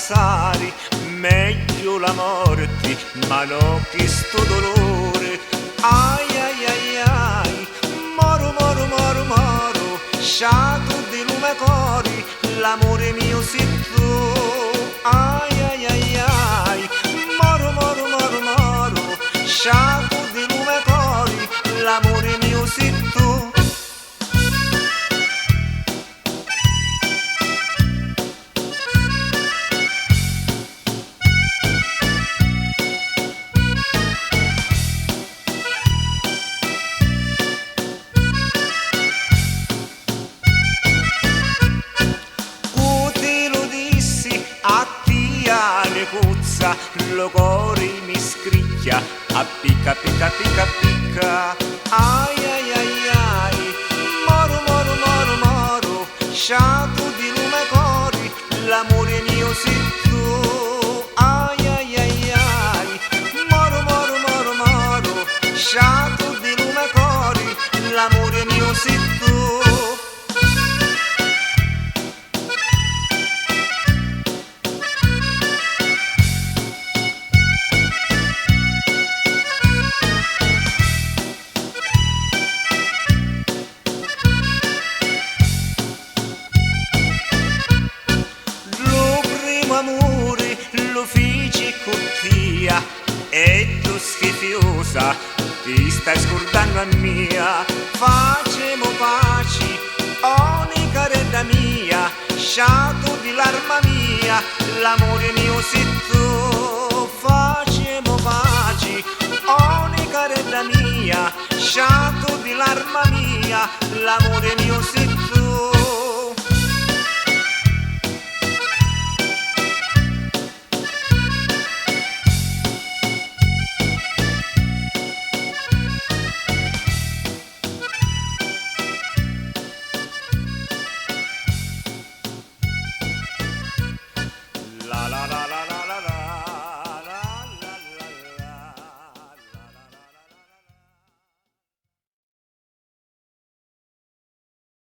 passare, meglio la morte, ma no che sto dolore. Ai ai ai ai, moro moro moro moro, sciato di lume cori, l'amore mio sei tu. Ai ai ai ai, moro moro moro moro, sciato di lume cori, l'amore mio sei tu. Puzza, lo cuore mi scricchia, appicca, picca, picca, picca. Ai ai ai ai, moro, moro, moro, moro, sciato di lume cori, l'amore mio sei tu. Ai ai ai ai, moro, moro, moro, moro, sciato di lume cori, l'amore mio sei tu. Amore lo feci con tia e tu schifiosa ti stai scordando a mia. Facemo pace, ogni caretta mia, sciato di l'arma mia, l'amore mio sei tu. Facemo pace, ogni caretta mia, sciato di l'arma mia, l'amore mio sei tu.